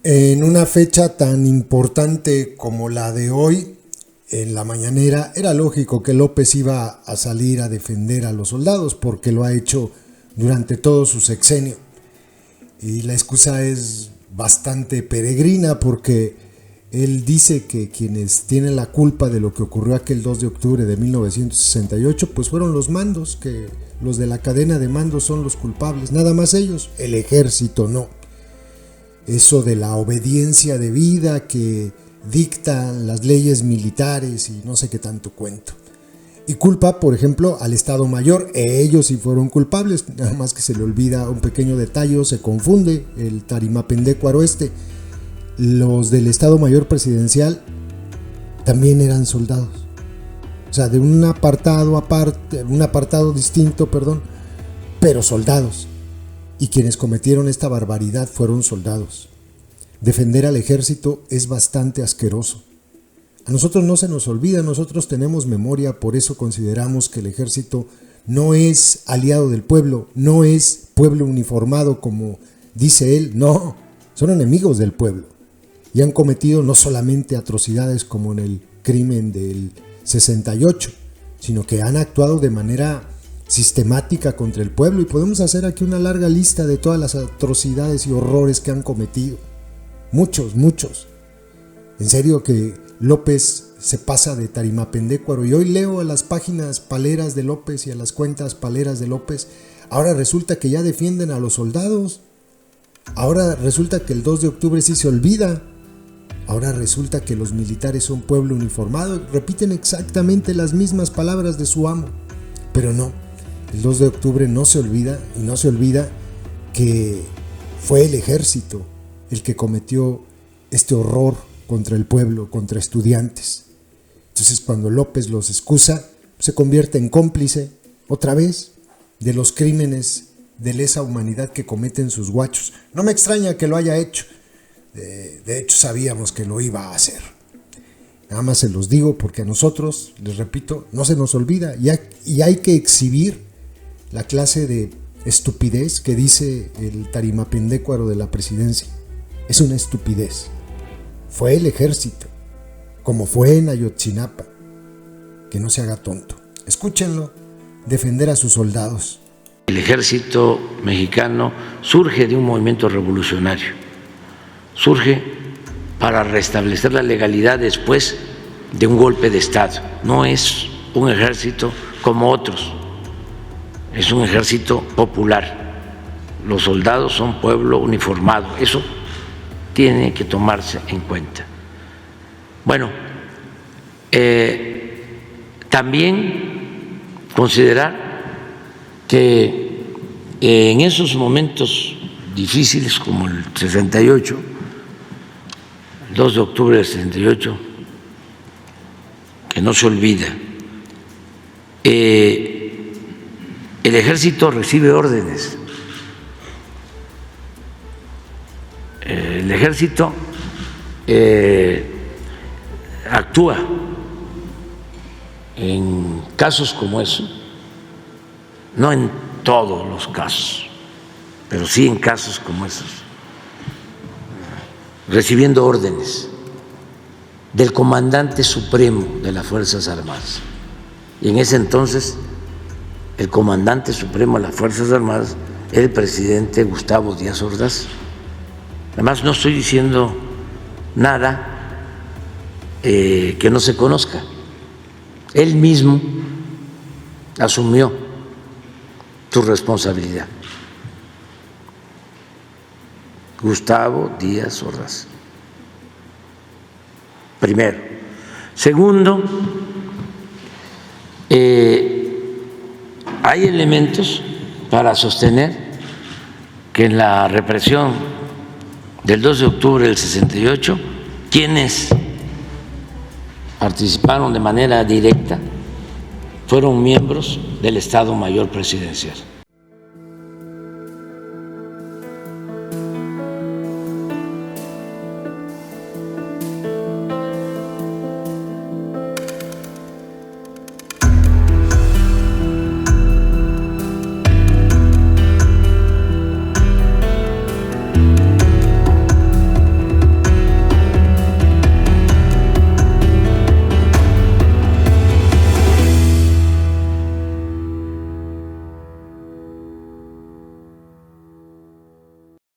En una fecha tan importante como la de hoy, en la mañanera, era lógico que López iba a salir a defender a los soldados porque lo ha hecho durante todo su sexenio. Y la excusa es bastante peregrina porque él dice que quienes tienen la culpa de lo que ocurrió aquel 2 de octubre de 1968 pues fueron los mandos, que los de la cadena de mando son los culpables, nada más ellos, el ejército no. Eso de la obediencia debida que dictan las leyes militares y no sé qué tanto cuento. Y culpa, por ejemplo, al Estado Mayor. Ellos sí fueron culpables, nada más que se le olvida un pequeño detalle, se confunde el Tarimapendecuaro este. Los del Estado Mayor Presidencial también eran soldados. O sea, de un apartado aparte, un apartado distinto, pero soldados. Y quienes cometieron esta barbaridad fueron soldados. Defender al ejército es bastante asqueroso. A nosotros no se nos olvida, nosotros tenemos memoria, por eso consideramos que el ejército no es aliado del pueblo, no es pueblo uniformado como dice él, no, son enemigos del pueblo. Y han cometido no solamente atrocidades como en el crimen del 68, sino que han actuado de manera sistemática contra el pueblo, y podemos hacer aquí una larga lista de todas las atrocidades y horrores que han cometido. Muchos. En serio que López se pasa de Tarimapendecuaro, y hoy leo a las páginas paleras de López y a las cuentas paleras de López. Ahora resulta que ya defienden a los soldados. Ahora resulta que el 2 de octubre sí se olvida. Ahora resulta que los militares son pueblo uniformado. Repiten exactamente las mismas palabras de su amo. Pero no, el 2 de octubre no se olvida, y no se olvida que fue el ejército el que cometió este horror contra el pueblo, contra estudiantes. Entonces, cuando López los excusa, se convierte en cómplice, otra vez, de los crímenes de lesa humanidad que cometen sus guachos. No me extraña que lo haya hecho. De hecho, sabíamos que lo iba a hacer. Nada más se los digo porque a nosotros, les repito, no se nos olvida, y hay que exhibir la clase de estupidez que dice el Tarimapendecuaro de la presidencia. Es una estupidez. Fue el ejército, como fue en Ayotzinapa. Que no se haga tonto. Escúchenlo defender a sus soldados. El ejército mexicano surge de un movimiento revolucionario. Surge para restablecer la legalidad después de un golpe de Estado. No es un ejército como otros, es un ejército popular. Los soldados son pueblo uniformado, eso tiene que tomarse en cuenta. Bueno, también considerar que en esos momentos difíciles como el 68, el 2 de octubre del 68, que no se olvida, el ejército recibe órdenes. El ejército actúa en casos como eso, no en todos los casos, pero sí en casos como esos, recibiendo órdenes del comandante supremo de las Fuerzas Armadas. Y en ese entonces el comandante supremo de las Fuerzas Armadas era el presidente Gustavo Díaz Ordaz. Además, no estoy diciendo nada que no se conozca. Él mismo asumió su responsabilidad. Gustavo Díaz Ordaz. Primero. Segundo, hay elementos para sostener que en la represión del 2 de octubre del 68, quienes participaron de manera directa fueron miembros del Estado Mayor Presidencial.